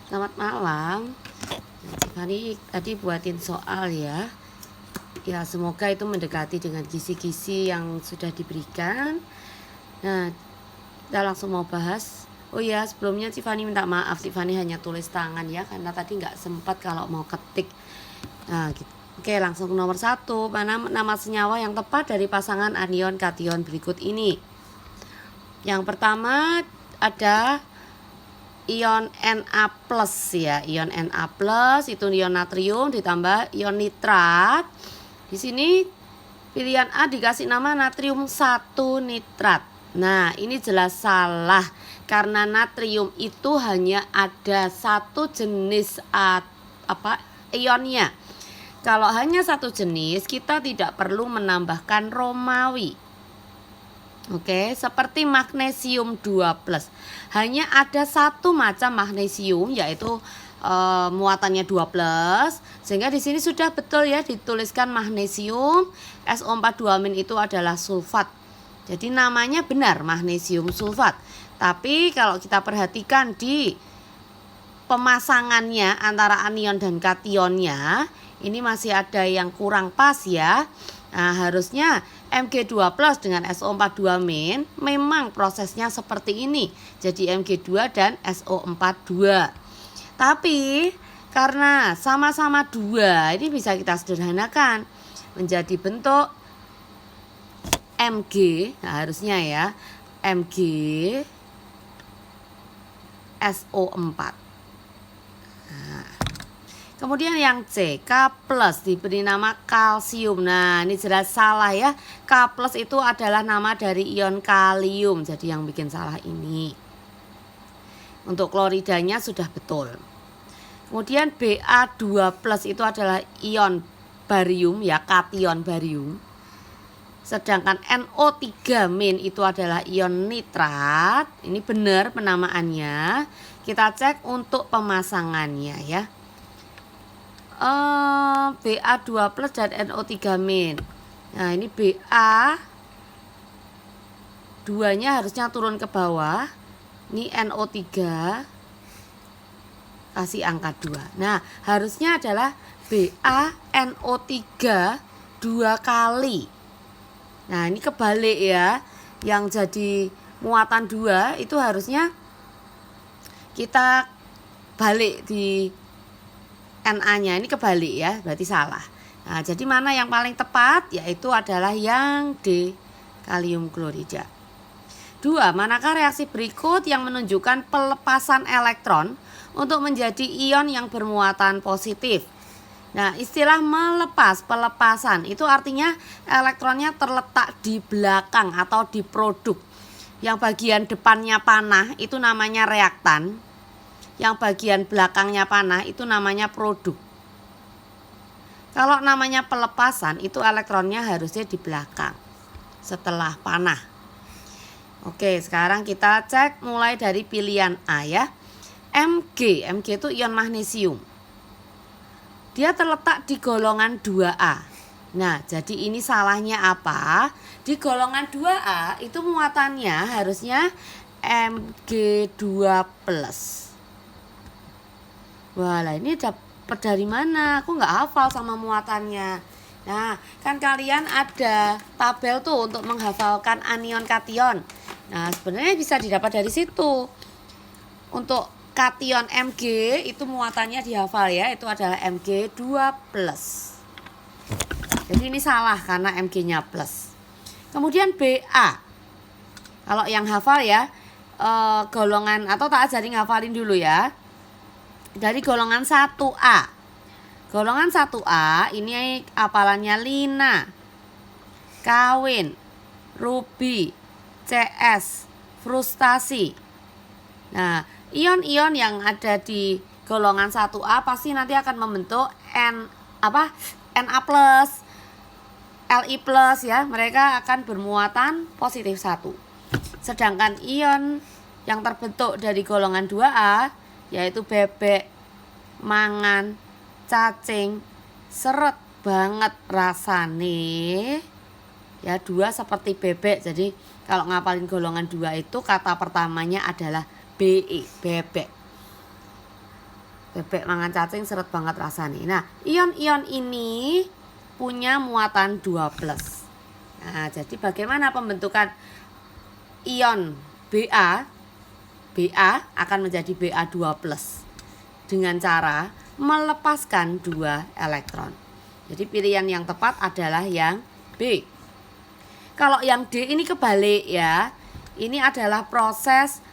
Selamat malam. Tiffany tadi buatin soal ya. Ya, semoga itu mendekati dengan kisi-kisi yang sudah diberikan. Nah, kita langsung mau bahas. Oh ya, sebelumnya Tiffany minta maaf. Tiffany hanya tulis tangan ya, karena tadi nggak sempat kalau mau ketik. Nah, gitu. Oke, langsung ke nomor 1. Mana nama senyawa yang tepat dari pasangan anion kation berikut ini? Yang pertama ada ion Na+ ya. Ion Na+ itu ion natrium ditambah ion nitrat. Di sini pilihan A dikasih nama natrium 1 nitrat. Nah, ini jelas salah karena natrium itu hanya ada satu jenis ionnya. Kalau hanya satu jenis, kita tidak perlu menambahkan Romawi. Oke, seperti magnesium 2+. Hanya ada satu macam magnesium, yaitu muatannya 2+. Sehingga di sini sudah betul ya dituliskan magnesium. SO42- itu adalah sulfat. Jadi namanya benar magnesium sulfat. Tapi kalau kita perhatikan di pemasangannya antara anion dan kationnya, ini masih ada yang kurang pas ya. Nah, harusnya Mg2+ dengan SO42- memang prosesnya seperti ini. Jadi Mg2 dan SO42. Tapi karena sama-sama 2, ini bisa kita sederhanakan menjadi bentuk Mg. Nah, harusnya ya Mg SO4. Nah, kemudian yang C, K+ diberi nama kalsium. Nah, ini jelas salah ya. K+ itu adalah nama dari ion kalium. Jadi yang bikin salah ini. Untuk kloridanya sudah betul. Kemudian Ba2+ itu adalah ion barium ya, kation barium. Sedangkan NO3- itu adalah ion nitrat. Ini benar penamaannya. Kita cek untuk pemasangannya ya. Ba2+ dan NO3-. Nah, ini Ba2-nya harusnya turun ke bawah. Ini NO3 kasih angka 2. Nah, harusnya adalah BaNO3 2 kali. Nah, ini kebalik ya. Yang jadi muatan 2 itu harusnya kita balik di Na-nya, ini kebalik ya, berarti salah. Nah, jadi mana yang paling tepat? Yaitu adalah yang D, kalium klorida. 2. Manakah reaksi berikut yang menunjukkan pelepasan elektron untuk menjadi ion yang bermuatan positif? Nah, istilah pelepasan itu artinya elektronnya terletak di belakang atau di produk. Yang bagian depannya panah itu namanya reaktan. Yang bagian belakangnya panah itu namanya produk. Kalau namanya pelepasan itu elektronnya harusnya di belakang setelah panah. Oke, sekarang kita cek mulai dari pilihan A ya. Mg itu ion magnesium. Dia terletak di golongan 2A. Nah, jadi ini salahnya apa? Di golongan 2A itu muatannya harusnya Mg2+. Wah, ini dapat dari mana? Aku nggak hafal sama muatannya. Nah, kan kalian ada tabel tuh untuk menghafalkan anion kation. Nah, sebenarnya bisa didapat dari situ. Untuk kation Mg itu muatannya dihafal ya, itu adalah Mg2+. Jadi ini salah karena Mg-nya plus. Kemudian Ba. Kalau yang hafal ya, golongan atau tak ajarin ngafalin dulu ya. Dari golongan 1A. Golongan 1A ini hafalannya lina, kawin, rubi, CS, frustasi. Nah, ion-ion yang ada di golongan 1A pasti nanti akan membentuk Na+, Li+ ya. Mereka akan bermuatan positif 1. Sedangkan ion yang terbentuk dari golongan 2A yaitu bebek, mangan, cacing, seret banget rasane. Ya, 2 seperti bebek. Jadi kalau ngapalin golongan 2 itu kata pertamanya adalah BE, bebek. Bebek mangan cacing seret banget rasanya. Nah, ion-ion ini punya muatan 2+. Nah, jadi bagaimana pembentukan ion Ba? Ba akan menjadi Ba2+ dengan cara melepaskan 2 elektron. Jadi pilihan yang tepat adalah yang B. Kalau yang D ini kebalik ya. Ini adalah proses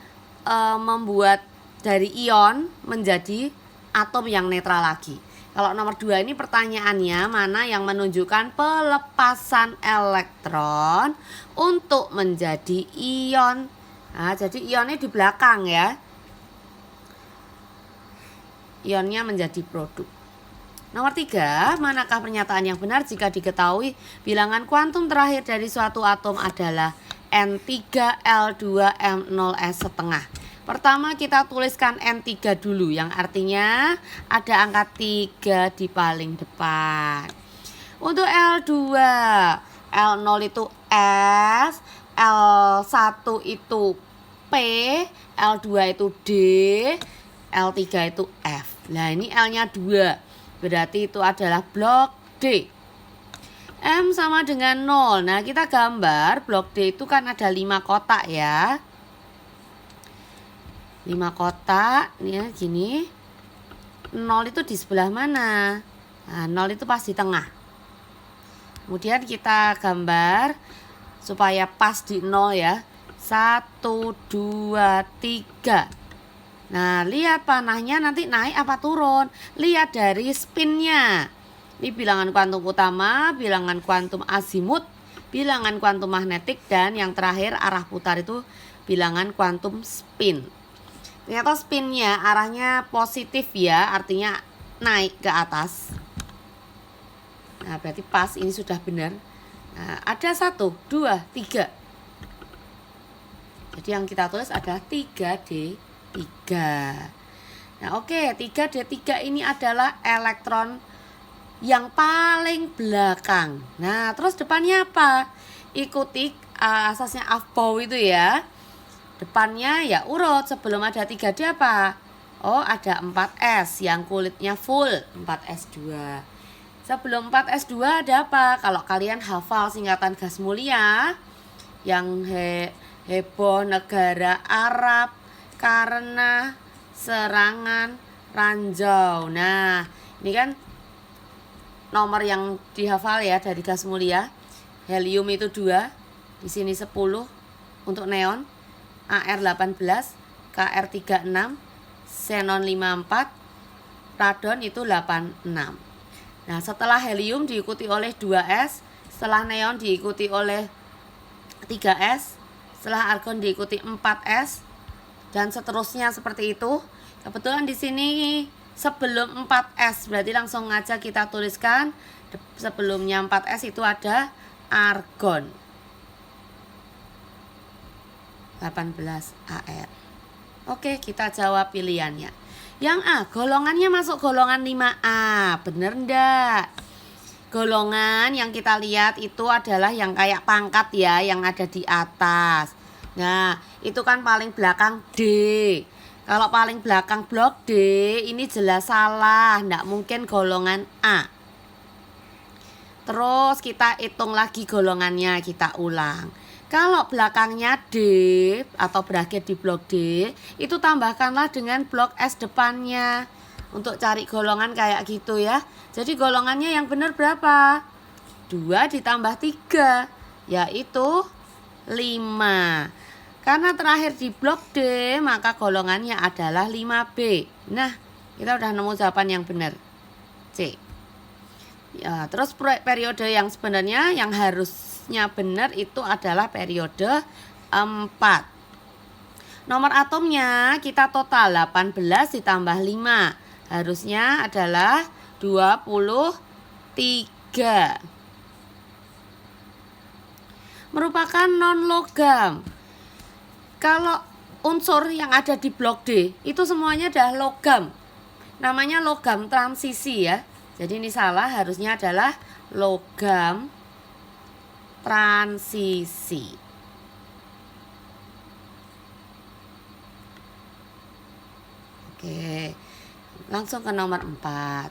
membuat dari ion menjadi atom yang netral lagi. Kalau nomor 2 ini pertanyaannya mana yang menunjukkan pelepasan elektron untuk menjadi ion. Nah, jadi ionnya di belakang ya. Ionnya menjadi produk. Nomor 3, manakah pernyataan yang benar jika diketahui bilangan kuantum terakhir dari suatu atom adalah N3L2M0S setengah. Pertama kita tuliskan N3 dulu, yang artinya ada angka 3 di paling depan. Untuk L2, L0 itu S, L1 itu P, L2 itu D, L3 itu F. Nah ini L-nya 2. Berarti itu adalah blok D. M sama dengan 0. Nah kita gambar blok D itu kan ada 5 kotak ya. 5 kotak ini ya, gini. 0 itu di sebelah mana? Nah 0 itu pas di tengah. Kemudian kita gambar supaya pas di 0 ya. 1, 2, 3. Nah, lihat panahnya nanti naik apa turun. Lihat dari spinnya. Ini bilangan kuantum utama, bilangan kuantum azimut, bilangan kuantum magnetik, dan yang terakhir arah putar itu bilangan kuantum spin. Ternyata spinnya arahnya positif ya, artinya naik ke atas. Nah, berarti pas, ini sudah benar. Nah, ada 1, 2, 3. Jadi yang kita tulis adalah 3D3. Nah oke, 3D3 ini adalah elektron yang paling belakang. Nah terus depannya apa? Ikuti asasnya Aufbau itu ya. Depannya ya urut, sebelum ada 3D apa? Oh ada 4S yang kulitnya full, 4S2. Sebelum 4S2 ada apa? Kalau kalian hafal singkatan gas mulia yang heboh negara Arab karena serangan ranjau. Nah, ini kan nomor yang dihafal ya dari gas mulia. Helium itu 2, di sini 10 untuk neon, Ar18, Kr36, xenon 54, radon itu 86. Nah, setelah helium diikuti oleh 2S, setelah neon diikuti oleh 3S, setelah argon diikuti 4S, dan seterusnya seperti itu. Kebetulan di sini sebelum 4S, berarti langsung aja kita tuliskan sebelumnya 4S itu ada argon 18 Ar. Oke, kita jawab pilihannya. Yang A, golongannya masuk golongan 5A. Bener enggak? Golongan yang kita lihat itu adalah yang kayak pangkat ya, yang ada di atas. Nah, itu kan paling belakang D. Kalau paling belakang blok D, ini jelas salah. Nggak mungkin golongan A. Terus kita hitung lagi golongannya, kita ulang. Kalau belakangnya D atau berakhir di blok D, itu tambahkanlah dengan blok S depannya. Untuk cari golongan kayak gitu ya. Jadi golongannya yang benar berapa? 2 ditambah 3, yaitu 5. Karena terakhir di blok D, maka golongannya adalah 5B. Nah, kita udah nemu jawaban yang benar. C. Ya, terus periode yang sebenarnya yang harusnya benar itu adalah periode 4. Nomor atomnya kita total 18 ditambah 5. Harusnya adalah 23. Merupakan non-logam. Kalau unsur yang ada di blok D itu semuanya adalah logam. Namanya logam transisi ya. Jadi ini salah, harusnya adalah logam transisi. Oke. Langsung ke nomor 4.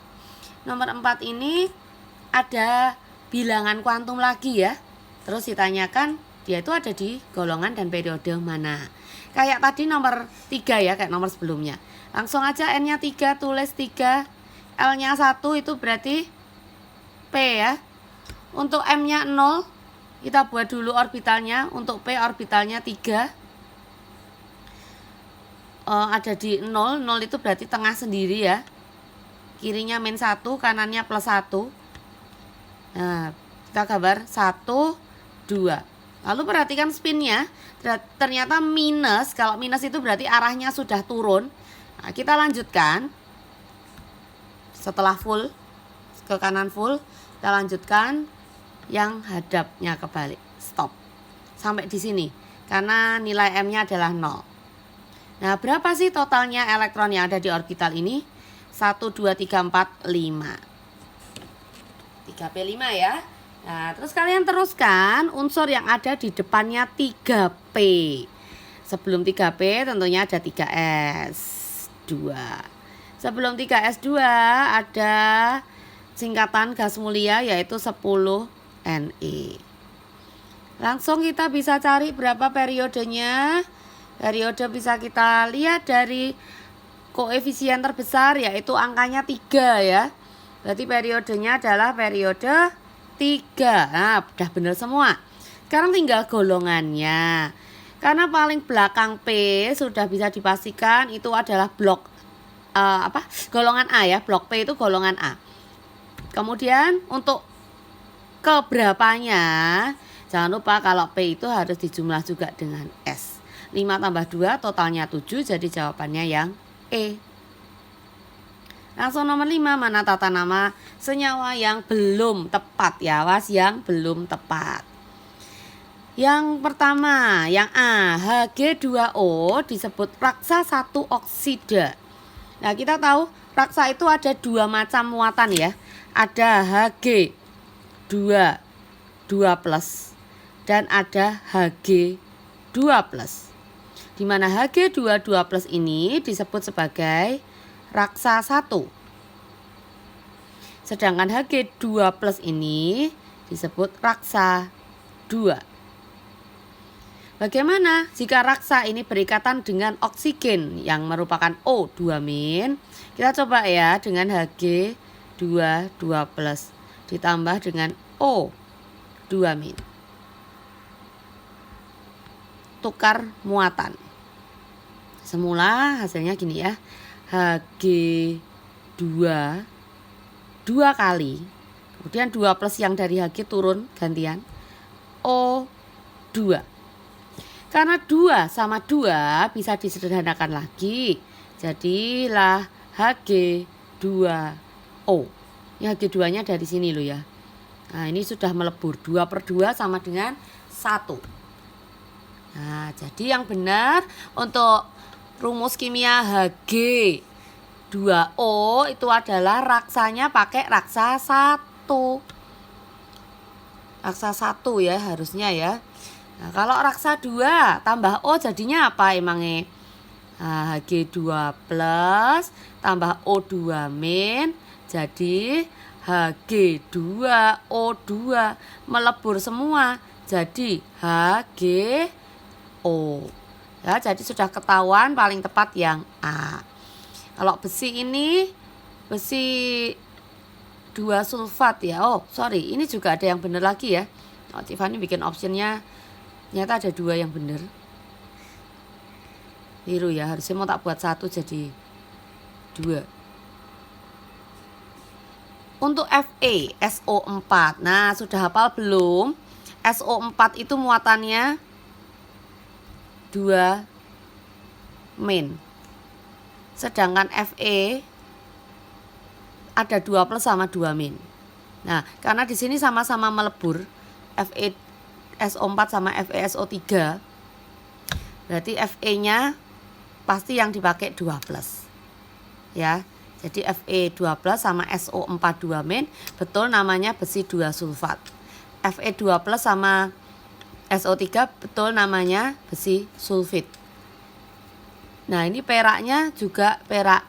Nomor 4 ini ada bilangan kuantum lagi ya. Terus ditanyakan dia itu ada di golongan dan periode mana. Kayak tadi nomor 3 ya, kayak nomor sebelumnya. Langsung aja N-nya 3, tulis 3. L-nya 1 itu berarti P ya. Untuk M-nya 0, kita buat dulu orbitalnya. Untuk P orbitalnya 3. Ada di 0, 0 itu berarti tengah sendiri ya. Kirinya min 1, kanannya plus 1. Nah, kita gambar 1, 2. Lalu perhatikan spinnya, ternyata minus. Kalau minus itu berarti arahnya sudah turun. Nah, kita lanjutkan. Setelah full, ke kanan full, kita lanjutkan yang hadapnya kebalik. Stop. Sampai di sini. Karena nilai M-nya adalah 0. Nah, berapa sih totalnya elektron yang ada di orbital ini? 1, 2, 3, 4, 5. 3P5 ya. Nah, terus kalian teruskan unsur yang ada di depannya 3P. Sebelum 3P tentunya ada 3S2. Sebelum 3S2 ada singkatan gas mulia yaitu 10Ne. Langsung kita bisa cari berapa periodenya. Periode bisa kita lihat dari koefisien terbesar yaitu angkanya 3 ya. Berarti periodenya adalah periode 3. Nah, udah benar semua. Sekarang tinggal golongannya. Karena paling belakang P sudah bisa dipastikan itu adalah blok golongan A ya. Blok P itu golongan A. Kemudian untuk keberapanya, jangan lupa kalau P itu harus dijumlah juga dengan S. 5 tambah 2 totalnya 7, jadi jawabannya yang E. Langsung nomor 5, mana tata nama senyawa yang belum tepat ya, awas yang belum tepat. Yang pertama, yang A, Hg2O disebut raksa 1 oksida. Nah, kita tahu raksa itu ada 2 macam muatan ya. Ada Hg2 2+, dan ada Hg2+. Di mana Hg2 2+ ini disebut sebagai raksa 1. Sedangkan Hg2+ ini disebut raksa 2. Bagaimana jika raksa ini berikatan dengan oksigen yang merupakan O2-. Kita coba ya dengan Hg2 2+ ditambah dengan O2-. Tukar muatan. Semula hasilnya gini ya. Hg2 2 kali. Kemudian 2+ yang dari Hg turun gantian O2. Karena 2 sama 2 bisa disederhanakan lagi. Jadilah Hg2O. Ini Hg2-nya dari sini loh ya. Nah, ini sudah melebur. 2/2 sama dengan 1. Nah, jadi yang benar untuk rumus kimia Hg2O itu adalah raksanya pakai raksa 1. Raksa 1 ya harusnya ya. Nah, kalau raksa 2 tambah O jadinya apa emangnya? Nah, Hg2+ tambah O2- jadi Hg2O2 melebur semua jadi HgO. Ya, jadi sudah ketahuan paling tepat yang A. Kalau besi ini besi 2 sulfat ya. Oh, sorry, ini juga ada yang benar lagi ya. Oh, Tiffany bikin optionnya ternyata ada 2 yang benar. Biru ya, harusnya mau tak buat 1 jadi 2. Untuk Fe, SO4. Nah, sudah hafal belum? SO4 itu muatannya 2 min. Sedangkan Fe ada 2+ sama 2 min. Nah, karena di sini sama-sama melebur, Fe SO4 sama Fe SO3. Berarti Fe-nya pasti yang dipakai 2+. Ya. Jadi Fe2+ sama SO4 2 min, betul namanya besi 2 sulfat. Fe2+ sama SO3 betul namanya besi sulfit. Nah, ini peraknya juga perak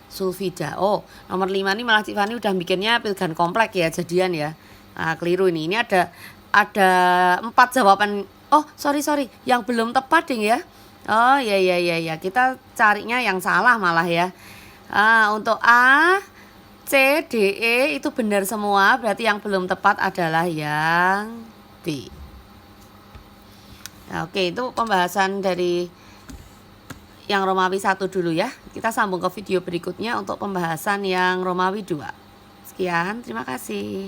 sulfida. Oh, nomor 5 ini malah Cik Fani udah bikinnya pilgan komplek ya, jadian ya. Nah, keliru ini. Ini ada 4 jawaban. Oh, sorry. Yang belum tepat ding ya. Oh, ya. Kita carinya yang salah malah ya. Untuk A, C, D, E itu benar semua. Berarti yang belum tepat adalah yang D. Nah, oke, itu pembahasan dari yang Romawi 1 dulu ya. Kita sambung ke video berikutnya untuk pembahasan yang Romawi 2. Sekian, terima kasih.